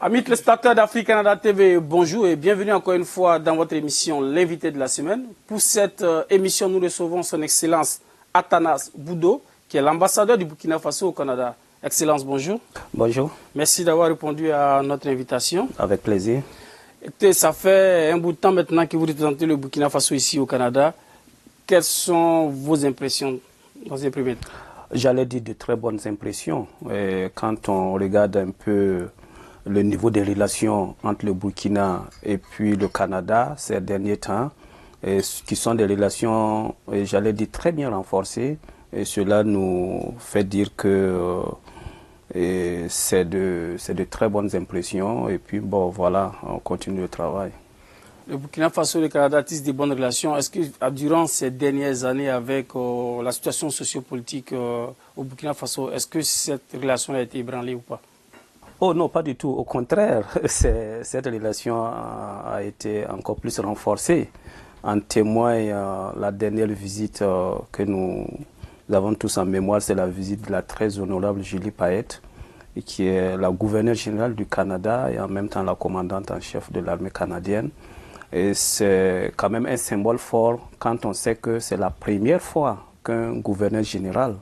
Amis téléspectateurs d'Afrique Canada TV, bonjour et bienvenue encore une fois dans votre émission L'invité de la semaine. Pour cette émission, nous recevons son Excellence Athanas Boudo, qui est l'ambassadeur du Burkina Faso au Canada. Excellence, bonjour. Bonjour. Merci d'avoir répondu à notre invitation. Avec plaisir. Écoutez, ça fait un bout de temps maintenant que vous représentez le Burkina Faso ici au Canada. Quelles sont vos impressions dans un premier temps? J'allais dire de très bonnes impressions. Et quand on regarde un peu le niveau des relations entre le Burkina et puis le Canada ces derniers temps, qui sont des relations, j'allais dire, très bien renforcées. Et cela nous fait dire que c'est de très bonnes impressions. Et puis, bon, voilà, on continue le travail. Le Burkina Faso et le Canada tissent de bonnes relations. Est-ce que durant ces dernières années, avec la situation sociopolitique au Burkina Faso, est-ce que cette relation a été ébranlée ou pas? Oh non, pas du tout. Au contraire, cette relation a été encore plus renforcée. En témoigne la dernière visite que nous avons tous en mémoire, c'est la visite de la très honorable Julie Payette, qui est la gouverneure générale du Canada et en même temps la commandante en chef de l'armée canadienne. Et c'est quand même un symbole fort quand on sait que c'est la première fois qu'un gouverneur général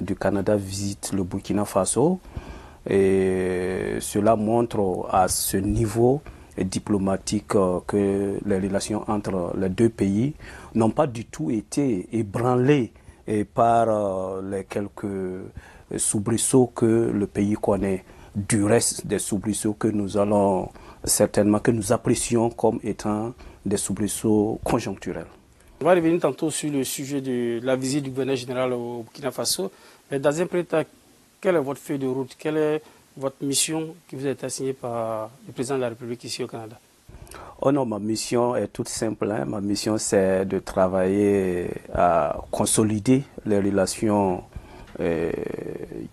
du Canada visite le Burkina Faso. Et cela montre à ce niveau diplomatique que les relations entre les deux pays n'ont pas du tout été ébranlées par les quelques soubresauts que le pays connaît. Du reste des soubresauts que nous allons certainement, que nous apprécions comme étant des soubresauts conjoncturels. On va revenir tantôt sur le sujet de la visite du gouverneur général au Burkina Faso. Mais dans un premier temps, quelle est votre feuille de route? Quelle est votre mission qui vous a été assignée par le président de la République ici au Canada? Oh non, ma mission est toute simple. Ma mission, c'est de travailler à consolider les relations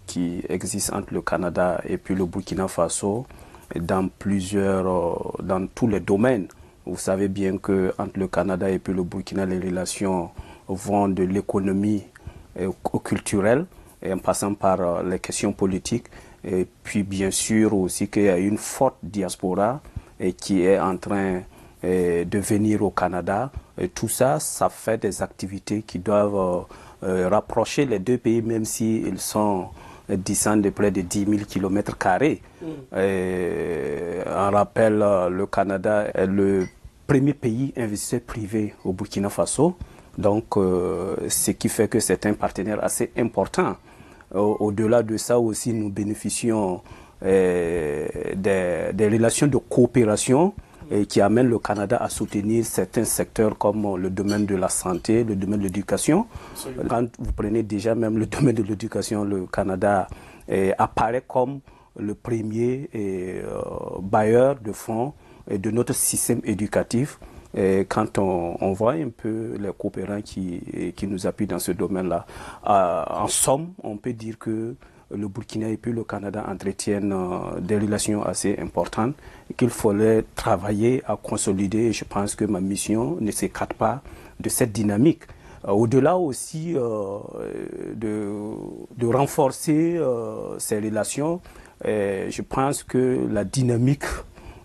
qui existent entre le Canada et puis le Burkina Faso dans tous les domaines. Vous savez bien que entre le Canada et puis le Burkina, les relations vont de l'économie au culturel, et en passant par les questions politiques, et puis bien sûr aussi qu'il y a une forte diaspora qui est en train de venir au Canada. Et tout ça, ça fait des activités qui doivent rapprocher les deux pays, même s'ils sont distants de près de 10 000 km². On rappelle, le Canada est le premier pays investisseur privé au Burkina Faso. Donc, ce qui fait que c'est un partenaire assez important. Au-delà de ça aussi, nous bénéficions des relations de coopération qui amènent le Canada à soutenir certains secteurs comme le domaine de la santé, le domaine de l'éducation. Quand vous prenez déjà même le domaine de l'éducation, le Canada apparaît comme le premier bailleur de fonds de notre système éducatif. Et quand on voit un peu les coopérants qui nous appuient dans ce domaine-là, en somme, on peut dire que le Burkina et puis le Canada entretiennent des relations assez importantes et qu'il fallait travailler à consolider. Et je pense que ma mission ne s'écarte pas de cette dynamique. Au-delà aussi de renforcer ces relations, je pense que la dynamique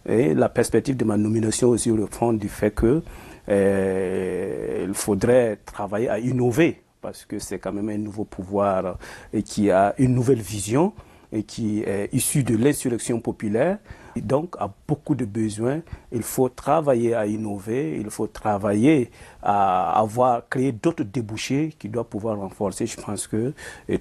et la perspective de ma nomination aussi répond du fait que il faudrait travailler à innover, parce que c'est quand même un nouveau pouvoir et qui a une nouvelle vision et qui est issu de l'insurrection populaire. Et donc, a beaucoup de besoins. Il faut travailler à innover, il faut travailler à créer d'autres débouchés qui doivent pouvoir renforcer. Je pense que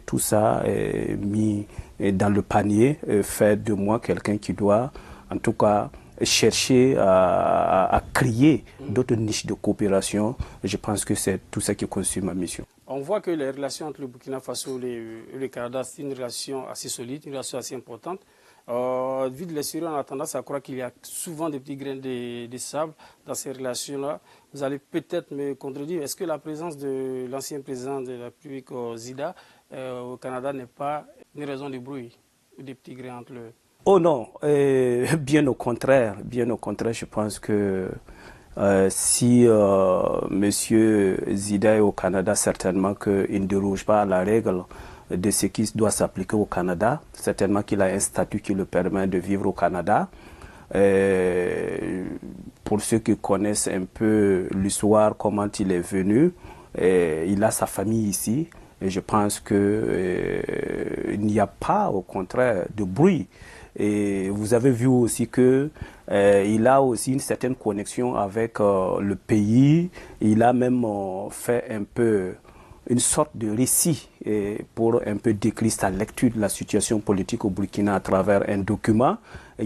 tout ça est mis dans le panier, fait de moi quelqu'un qui doit, en tout cas, chercher à créer d'autres niches de coopération. Je pense que c'est tout ça qui constitue ma mission. On voit que les relations entre le Burkina Faso et le Canada, c'est une relation assez solide, une relation assez importante. Vu de l'extérieur, on a tendance à croire qu'il y a souvent des petits grains de sable dans ces relations-là. Vous allez peut-être me contredire. Est-ce que la présence de l'ancien président de la République, Zida, au Canada n'est pas une raison de bruit ou des petits grains entre eux? Oh non, bien au contraire, je pense que si Monsieur Zida est au Canada, certainement qu'il ne déroge pas à la règle de ce qui doit s'appliquer au Canada. Certainement qu'il a un statut qui le permet de vivre au Canada. Pour ceux qui connaissent un peu l'histoire, comment il est venu, il a sa famille ici. Et je pense qu'il n'y a pas, au contraire, de bruit. Et vous avez vu aussi que il a aussi une certaine connexion avec le pays. Il a même fait un peu une sorte de récit pour un peu décrire sa lecture de la situation politique au Burkina à travers un document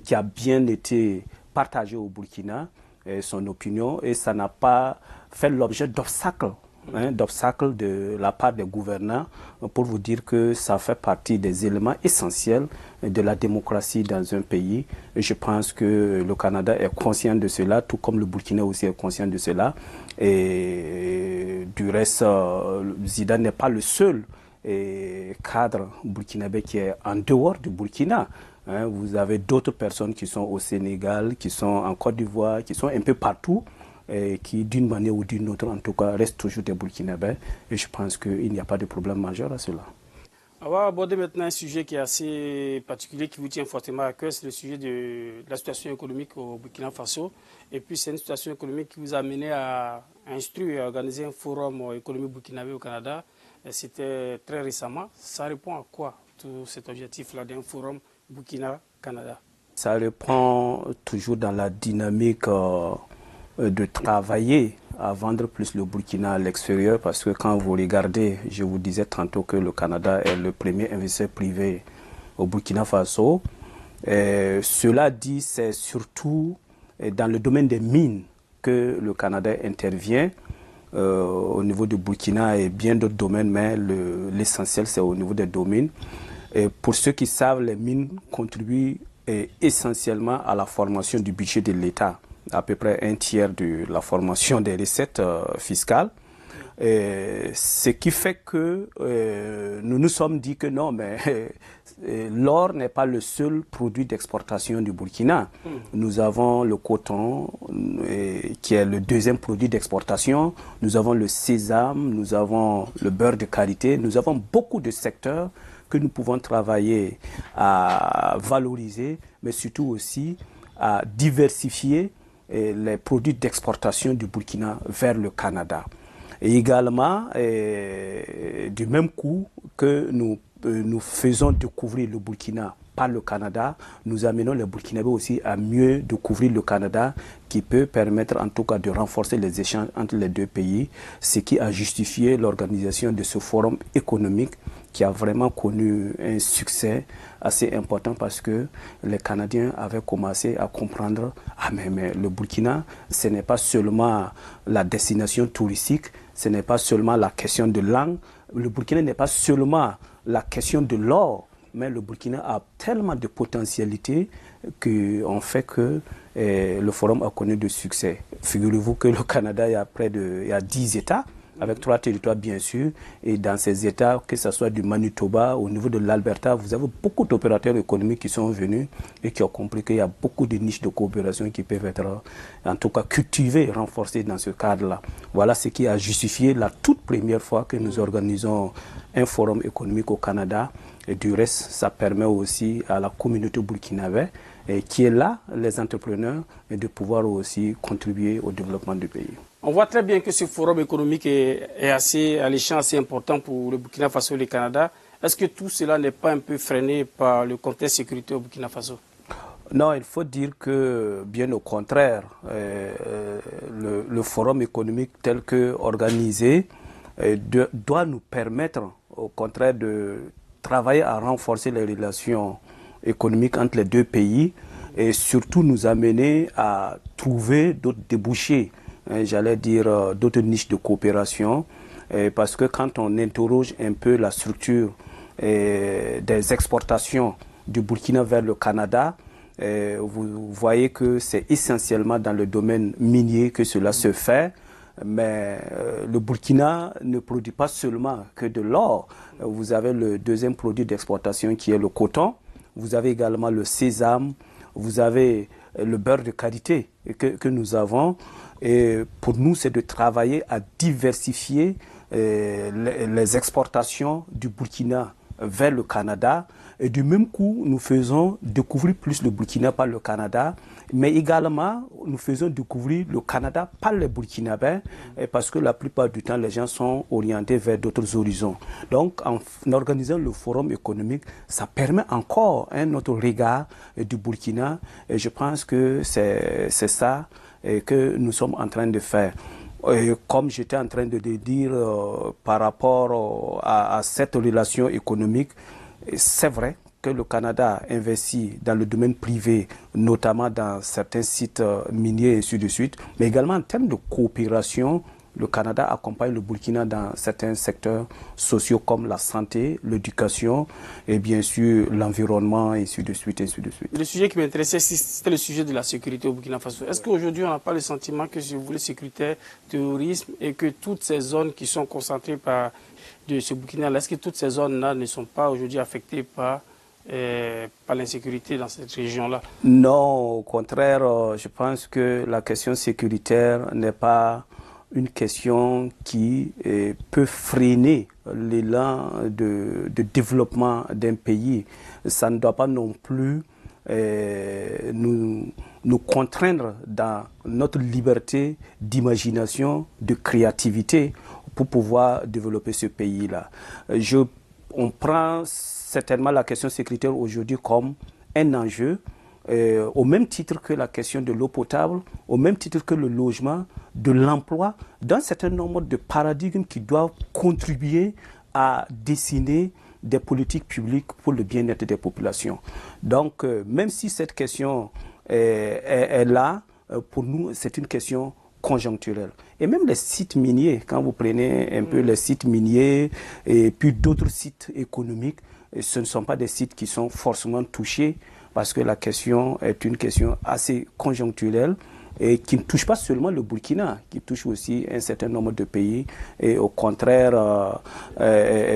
qui a bien été partagé au Burkina, son opinion, et ça n'a pas fait l'objet d'obstacles. D'obstacles de la part des gouvernants, pour vous dire que ça fait partie des éléments essentiels de la démocratie dans un pays. Et je pense que le Canada est conscient de cela, tout comme le Burkina aussi est conscient de cela. Et du reste, Zidane n'est pas le seul cadre burkinabé qui est en dehors du Burkina. Vous avez d'autres personnes qui sont au Sénégal, qui sont en Côte d'Ivoire, qui sont un peu partout, et qui d'une manière ou d'une autre, en tout cas, restent toujours des Burkinabés. Et je pense qu'il n'y a pas de problème majeur à cela. On va aborder maintenant un sujet qui est assez particulier, qui vous tient fortement à cœur, c'est le sujet de la situation économique au Burkina Faso. Et puis c'est une situation économique qui vous a amené à instruire et à organiser un forum économique burkinabé au Canada. C'était très récemment. Ça répond à quoi, tout cet objectif-là d'un forum Burkina-Canada? Ça répond toujours dans la dynamique de travailler à vendre plus le Burkina à l'extérieur, parce que quand vous regardez, je vous disais tantôt que le Canada est le premier investisseur privé au Burkina Faso. Cela dit, c'est surtout dans le domaine des mines que le Canada intervient, au niveau du Burkina et bien d'autres domaines, mais l'essentiel c'est au niveau des domaines. Et pour ceux qui savent, les mines contribuent essentiellement à la formation du budget de l'État, à peu près un tiers de la formation des recettes fiscales. Ce qui fait que nous nous sommes dit que non, mais l'or n'est pas le seul produit d'exportation du Burkina. Nous avons le coton, qui est le deuxième produit d'exportation. Nous avons le sésame, nous avons le beurre de karité. Nous avons beaucoup de secteurs que nous pouvons travailler à valoriser, mais surtout aussi à diversifier les produits d'exportation du Burkina vers le Canada. Et également, du même coup que nous faisons découvrir le Burkina par le Canada, nous amenons les Burkinabés aussi à mieux découvrir le Canada, qui peut permettre en tout cas de renforcer les échanges entre les deux pays, ce qui a justifié l'organisation de ce forum économique qui a vraiment connu un succès assez important, parce que les Canadiens avaient commencé à comprendre mais le Burkina, ce n'est pas seulement la destination touristique, ce n'est pas seulement la question de langue, le Burkina n'est pas seulement la question de l'or, mais le Burkina a tellement de potentialités qu'on fait que le forum a connu de succès. Figurez-vous que le Canada, il y a 10 États, avec 3 territoires bien sûr, et dans ces États, que ce soit du Manitoba, au niveau de l'Alberta, vous avez beaucoup d'opérateurs économiques qui sont venus et qui ont compris qu'il y a beaucoup de niches de coopération qui peuvent être, en tout cas, cultivées, renforcées dans ce cadre-là. Voilà ce qui a justifié la toute première fois que nous organisons un forum économique au Canada. Et du reste, ça permet aussi à la communauté burkinabé, qui est là, les entrepreneurs, et de pouvoir aussi contribuer au développement du pays. On voit très bien que ce forum économique est assez alléchant, assez important pour le Burkina Faso et le Canada. Est-ce que tout cela n'est pas un peu freiné par le contexte sécuritaire au Burkina Faso? Non, il faut dire que, bien au contraire, le forum économique tel que organisé doit nous permettre, au contraire, de travailler à renforcer les relations économiques entre les deux pays et surtout nous amener à trouver d'autres débouchés, j'allais dire d'autres niches de coopération, parce que quand on interroge un peu la structure des exportations du Burkina vers le Canada, vous voyez que c'est essentiellement dans le domaine minier que cela se fait. Mais le Burkina ne produit pas seulement que de l'or. Vous avez le deuxième produit d'exportation qui est le coton. Vous avez également le sésame. Vous avez le beurre de karité que nous avons. Et pour nous, c'est de travailler à diversifier les exportations du Burkina vers le Canada. Et du même coup, nous faisons découvrir plus le Burkina par le Canada, mais également, nous faisons découvrir le Canada par les Burkinabés, parce que la plupart du temps, les gens sont orientés vers d'autres horizons. Donc, en organisant le forum économique, ça permet encore un autre regard du Burkina, et je pense que c'est ça que nous sommes en train de faire. Et comme j'étais en train de le dire par rapport à cette relation économique, c'est vrai que le Canada investit dans le domaine privé, notamment dans certains sites miniers et ainsi de suite, mais également en termes de coopération, le Canada accompagne le Burkina dans certains secteurs sociaux comme la santé, l'éducation et bien sûr l'environnement et ainsi de suite, ainsi de suite. Le sujet qui m'intéressait, c'était le sujet de la sécurité au Burkina Faso. Est-ce qu'aujourd'hui on n'a pas le sentiment que, si vous voulez, sécurité, terrorisme et que toutes ces zones qui sont concentrées par de ce Burkina, est-ce que toutes ces zones-là ne sont pas aujourd'hui affectées par l'insécurité dans cette région-là? Non, au contraire, je pense que la question sécuritaire n'est pas une question qui peut freiner l'élan de développement d'un pays. Ça ne doit pas non plus nous contraindre dans notre liberté d'imagination, de créativité pour pouvoir développer ce pays-là. On prend certainement la question sécuritaire aujourd'hui comme un enjeu, au même titre que la question de l'eau potable, au même titre que le logement, de l'emploi, d'un certain nombre de paradigmes qui doivent contribuer à dessiner des politiques publiques pour le bien-être des populations. Donc, même si cette question est là, pour nous, c'est une question conjoncturelle. Et même les sites miniers, quand vous prenez un peu les sites miniers et puis d'autres sites économiques, ce ne sont pas des sites qui sont forcément touchés parce que la question est une question assez conjoncturelle et qui ne touche pas seulement le Burkina, qui touche aussi un certain nombre de pays. Et au contraire,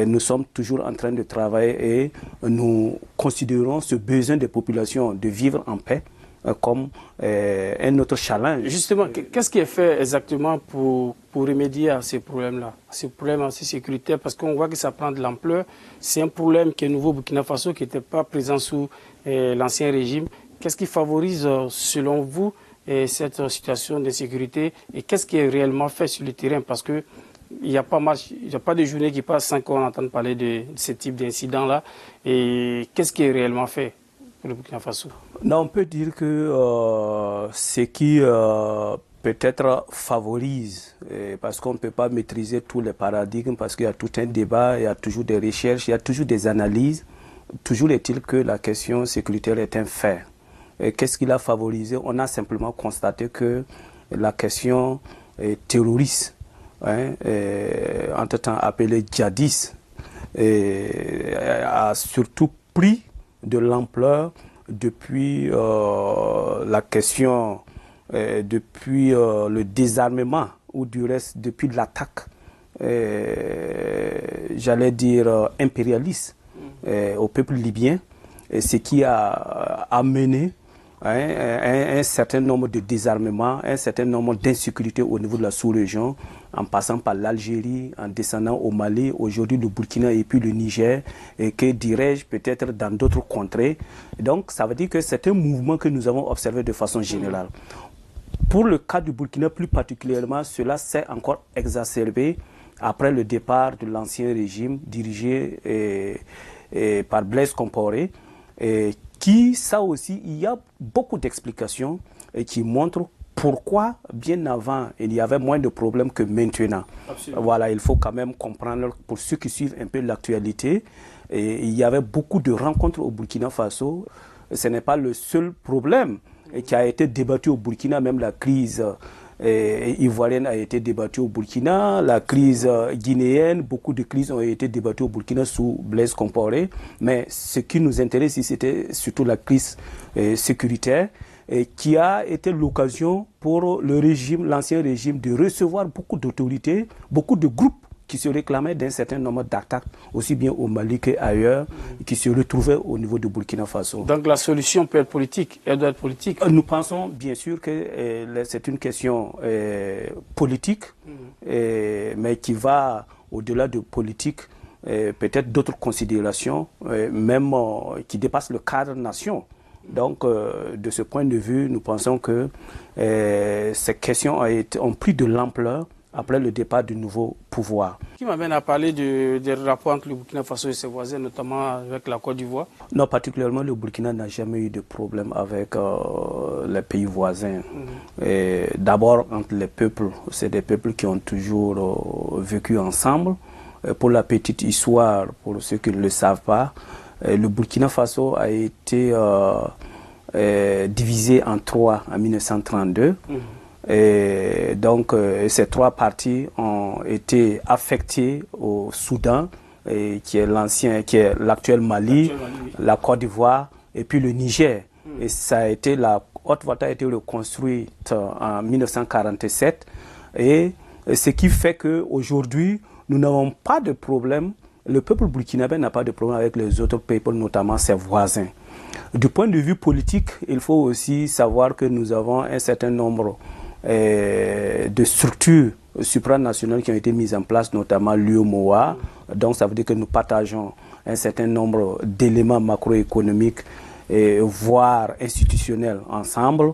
nous sommes toujours en train de travailler et nous considérons ce besoin des populations de vivre en paix comme un autre challenge. Justement, qu'est-ce qui est fait exactement pour remédier à ces problèmes-là, ces problèmes assez sécuritaires, parce qu'on voit que ça prend de l'ampleur. C'est un problème qui est nouveau au Burkina Faso, qui n'était pas présent sous l'ancien régime. Qu'est-ce qui favorise, selon vous, cette situation d'insécurité, et qu'est-ce qui est réellement fait sur le terrain? Parce que il n'y a pas de journée qui passe sans qu'on entende parler de ce type d'incident-là. Et qu'est-ce qui est réellement fait pour le Burkina Faso? Non, on peut dire que ce qui peut-être favorise, parce qu'on ne peut pas maîtriser tous les paradigmes, parce qu'il y a tout un débat, il y a toujours des recherches, il y a toujours des analyses. Toujours est-il que la question sécuritaire est un fait. Qu'est-ce qui l'a favorisé? On a simplement constaté que la question terroriste, entre-temps appelée djihadiste, a surtout pris de l'ampleur depuis la question, depuis le désarmement, ou du reste depuis l'attaque, j'allais dire impérialiste, au peuple libyen, ce qui a amené un certain nombre de désarmements, un certain nombre d'insécurités au niveau de la sous-région, en passant par l'Algérie, en descendant au Mali, aujourd'hui le Burkina et puis le Niger, et que dirais-je peut-être dans d'autres contrées. Donc ça veut dire que c'est un mouvement que nous avons observé de façon générale. Pour le cas du Burkina plus particulièrement, cela s'est encore exacerbé après le départ de l'ancien régime dirigé par Blaise Compaoré, qui, ça aussi, il y a beaucoup d'explications qui montrent pourquoi, bien avant, il y avait moins de problèmes que maintenant. Absolument. Voilà, il faut quand même comprendre, pour ceux qui suivent un peu l'actualité, il y avait beaucoup de rencontres au Burkina Faso. Ce n'est pas le seul problème qui a été débattu au Burkina, même la crise ivoirienne a été débattue au Burkina, la crise guinéenne, beaucoup de crises ont été débattues au Burkina sous Blaise Compaoré, mais ce qui nous intéresse ici, c'était surtout la crise sécuritaire, qui a été l'occasion pour le régime, l'ancien régime, de recevoir beaucoup d'autorités, beaucoup de groupes qui se réclamaient d'un certain nombre d'attaques, aussi bien au Mali qu'ailleurs, qui se retrouvaient au niveau de Burkina Faso. Donc la solution peut être politique, elle doit être politique. Nous pensons bien sûr que c'est une question politique, mais qui va au-delà de politique. peut-être d'autres considérations, même qui dépassent le cadre nation. Donc, de ce point de vue, nous pensons que ces questions ont pris de l'ampleur après le départ du nouveau pouvoir. Qui m'amène à parler des rapports entre le Burkina Faso et ses voisins, notamment avec la Côte d'Ivoire? Non, particulièrement, le Burkina n'a jamais eu de problème avec les pays voisins. D'abord, entre les peuples, c'est des peuples qui ont toujours vécu ensemble. Pour la petite histoire, pour ceux qui ne le savent pas, le Burkina Faso a été divisé en trois en 1932. Et donc, ces trois parties ont été affectées au Soudan, qui est l'actuel Mali, la Côte d'Ivoire et puis le Niger. Et la Haute-Volta a été reconstruite en 1947. Et ce qui fait qu'aujourd'hui, nous n'avons pas de problème. Le peuple burkinabé n'a pas de problème avec les autres peuples, notamment ses voisins. Du point de vue politique, il faut aussi savoir que nous avons un certain nombre de structures supranationales qui ont été mises en place, notamment l'UEMOA. Donc ça veut dire que nous partageons un certain nombre d'éléments macroéconomiques, voire institutionnels ensemble.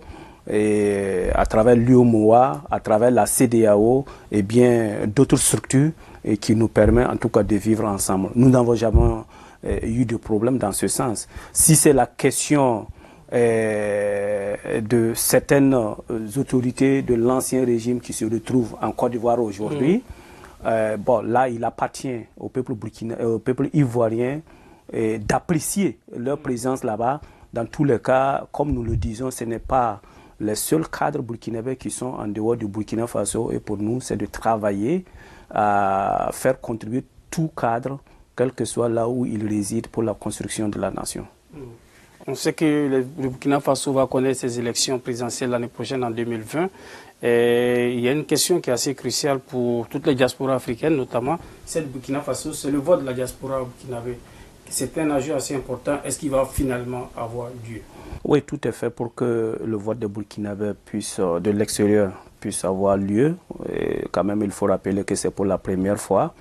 Et à travers l'UEMOA, à travers la CEDEAO et bien d'autres structures qui nous permettent en tout cas de vivre ensemble. Nous n'avons jamais eu de problème dans ce sens. Si c'est la question de certaines autorités de l'ancien régime qui se retrouvent en Côte d'Ivoire aujourd'hui, bon, là, il appartient au peuple ivoirien d'apprécier leur présence là-bas. Dans tous les cas, comme nous le disons, ce n'est pas les seuls cadres burkinabés qui sont en dehors du Burkina Faso. Et pour nous, c'est de travailler à faire contribuer tout cadre, quel que soit là où il réside, pour la construction de la nation. On sait que le Burkina Faso va connaître ses élections présidentielles l'année prochaine, en 2020. Et il y a une question qui est assez cruciale pour toutes les diasporas africaines, notamment celle du Burkina Faso, c'est le vote de la diaspora burkinabé. C'est un enjeu assez important. Est-ce qu'il va finalement avoir lieu? Oui, tout est fait pour que le vote des Burkinabés de l'extérieur puisse avoir lieu. Et quand même, il faut rappeler que c'est pour la première fois.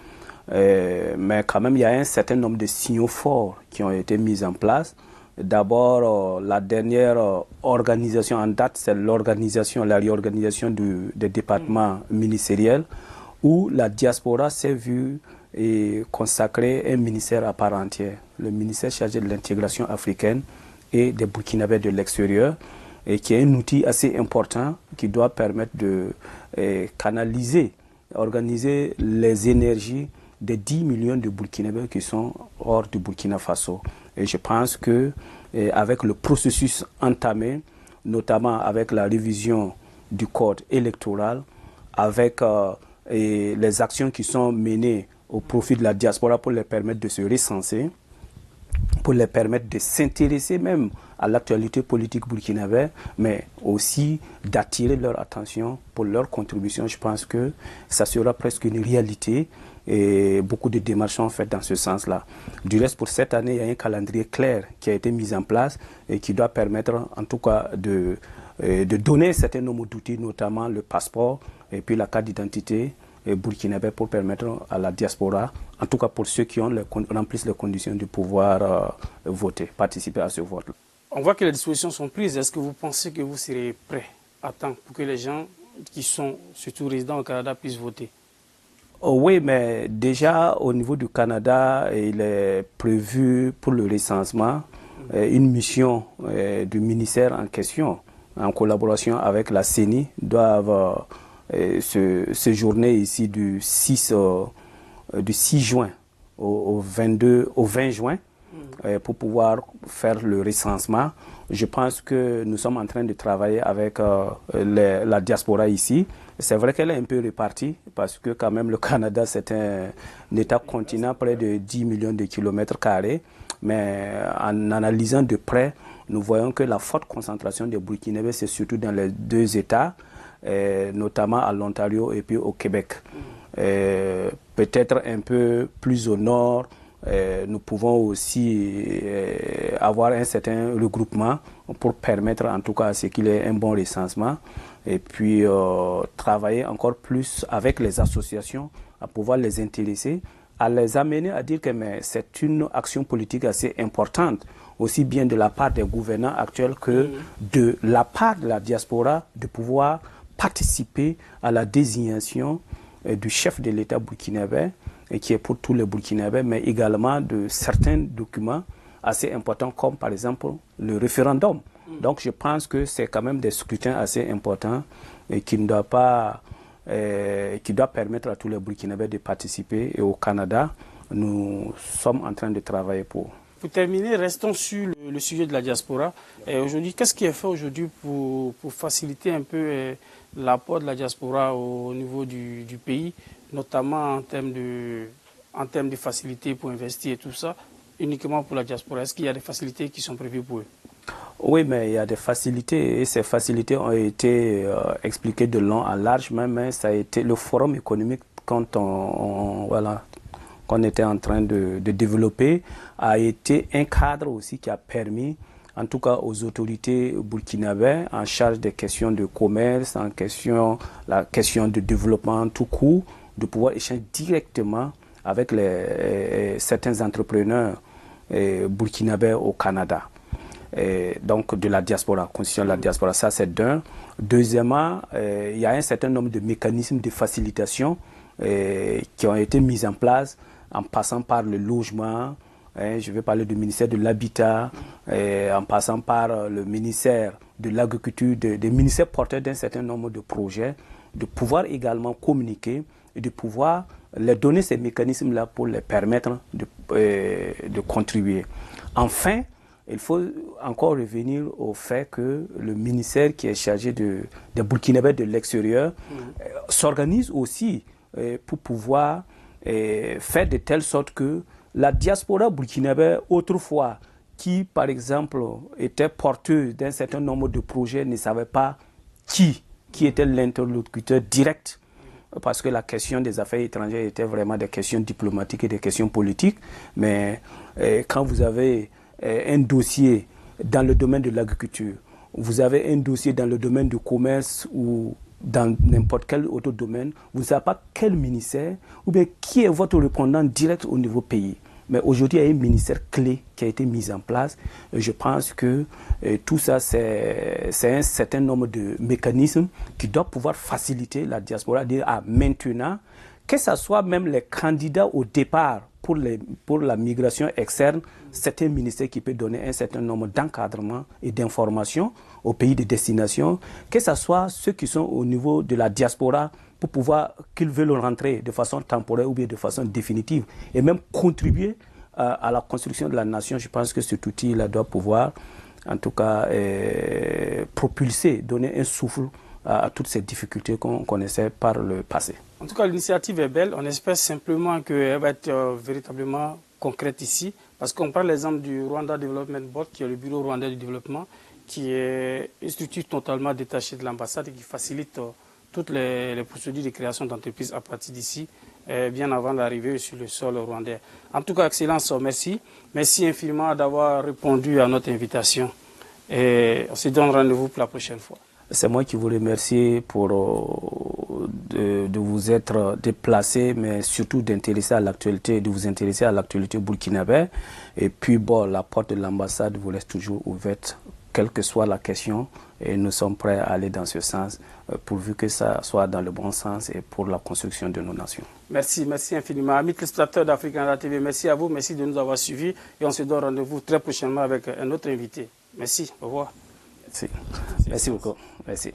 Mais quand même, il y a un certain nombre de signaux forts qui ont été mis en place. D'abord, la dernière organisation en date, c'est la réorganisation des départements ministériels, où la diaspora s'est vue consacrer un ministère à part entière, le ministère chargé de l'intégration africaine et des Burkinabés de l'extérieur, et qui est un outil assez important qui doit permettre de canaliser, organiser les énergies des 10 millions de Burkinabés qui sont hors du Burkina Faso. Et je pense que avec le processus entamé, notamment avec la révision du code électoral, avec les actions qui sont menées au profit de la diaspora pour les permettre de se recenser, pour les permettre de s'intéresser même à l'actualité politique burkinabé, mais aussi d'attirer leur attention pour leur contribution. Je pense que ça sera presque une réalité et beaucoup de démarches sont faites dans ce sens-là. Du reste, pour cette année, il y a un calendrier clair qui a été mis en place et qui doit permettre en tout cas de donner un certain nombre d'outils, notamment le passeport et puis la carte d'identité burkinabé pour permettre à la diaspora, en tout cas pour ceux qui remplissent les conditions de pouvoir voter, participer à ce vote. On voit que les dispositions sont prises. Est-ce que vous pensez que vous serez prêts à temps pour que les gens qui sont surtout résidents au Canada puissent voter? Oui, mais déjà au niveau du Canada, il est prévu pour le recensement une mission du ministère en question, en collaboration avec la CENI, doivent séjourner ici du 6 juin au 20 juin pour pouvoir faire le recensement. Je pense que nous sommes en train de travailler avec la diaspora ici. C'est vrai qu'elle est un peu répartie parce que quand même le Canada c'est un État continent près de 10 millions de kilomètres carrés. Mais en analysant de près, nous voyons que la forte concentration des Burkinabés c'est surtout dans les deux États, notamment à l'Ontario et puis au Québec. Peut-être un peu plus au nord, nous pouvons aussi avoir un certain regroupement pour permettre en tout cas à ce qu'il y ait un bon recensement et puis travailler encore plus avec les associations à pouvoir les intéresser à les amener à dire que c'est une action politique assez importante, aussi bien de la part des gouvernants actuels que de la part de la diaspora, de pouvoir participer à la désignation du chef de l'État burkinabé, et qui est pour tous les Burkinabés, mais également de certains documents assez importants, comme par exemple le référendum. Donc je pense que c'est quand même des scrutins assez importants et qui ne doivent pas, qui doivent permettre à tous les Burkinabés de participer. Et au Canada, nous sommes en train de travailler pour. Pour terminer, restons sur le sujet de la diaspora. Aujourd'hui, qu'est-ce qui est fait aujourd'hui pour faciliter un peu l'apport de la diaspora au niveau du pays, notamment en termes de facilités pour investir et tout ça, uniquement pour la diaspora? Est-ce qu'il y a des facilités qui sont prévues pour eux? Oui, mais il y a des facilités et ces facilités ont été expliquées de long à large, mais ça a été le forum économique quand qu'on était en train de développer, a été un cadre aussi qui a permis, en tout cas aux autorités burkinabées en charge des questions de commerce, la question de développement tout court, de pouvoir échanger directement avec certains entrepreneurs burkinabés au Canada. Donc de la diaspora, constitution de la diaspora, ça c'est d'un. Deuxièmement, il y a un certain nombre de mécanismes de facilitation qui ont été mis en place en passant par le logement, je vais parler du ministère de l'Habitat, en passant par le ministère de l'Agriculture, des ministères porteurs d'un certain nombre de projets, de pouvoir également communiquer et de pouvoir leur donner ces mécanismes-là pour les permettre de contribuer. Enfin, il faut encore revenir au fait que le ministère qui est chargé des Burkinabés de l'extérieur s'organise aussi pour pouvoir faire de telle sorte que la diaspora burkinabé autrefois, qui par exemple était porteuse d'un certain nombre de projets, ne savait pas qui était l'interlocuteur direct, parce que la question des affaires étrangères était vraiment des questions diplomatiques et des questions politiques. Mais quand vous avez un dossier dans le domaine de l'agriculture, vous avez un dossier dans le domaine du commerce ou dans n'importe quel autre domaine, vous ne savez pas quel ministère ou bien qui est votre répondant direct au niveau pays. Mais aujourd'hui, il y a un ministère clé qui a été mis en place. Je pense que tout ça, c'est un certain nombre de mécanismes qui doivent pouvoir faciliter la diaspora. Dire maintenant, que ce soit même les candidats au départ pour la migration externe, c'est un ministère qui peut donner un certain nombre d'encadrements et d'informations aux pays de destination, que ce soit ceux qui sont au niveau de la diaspora pour pouvoir, qu'ils veulent rentrer de façon temporaire ou bien de façon définitive, et même contribuer à la construction de la nation. Je pense que cet outil-là doit pouvoir, en tout cas, propulser, donner un souffle à toutes ces difficultés qu'on connaissait par le passé. En tout cas, l'initiative est belle. On espère simplement qu'elle va être véritablement concrète ici. Parce qu'on prend l'exemple du Rwanda Development Board, qui est le bureau rwandais du développement, qui est une structure totalement détachée de l'ambassade et qui facilite toutes les procédures de création d'entreprises à partir d'ici, bien avant l'arrivée sur le sol rwandais. En tout cas, Excellence, merci. Merci infiniment d'avoir répondu à notre invitation. Et on se donne rendez-vous pour la prochaine fois. C'est moi qui vous remercie pour de vous être déplacé, mais surtout d'intéresser à l'actualité, de vous intéresser à l'actualité burkinabé. Et puis, bon, la porte de l'ambassade vous laisse toujours ouverte, quelle que soit la question. Et nous sommes prêts à aller dans ce sens, pourvu que ça soit dans le bon sens et pour la construction de nos nations. Merci, merci infiniment. Amis téléspectateurs d'Africa TV, merci à vous, merci de nous avoir suivis. Et on se donne rendez-vous très prochainement avec un autre invité. Merci, au revoir. Merci beaucoup. Merci.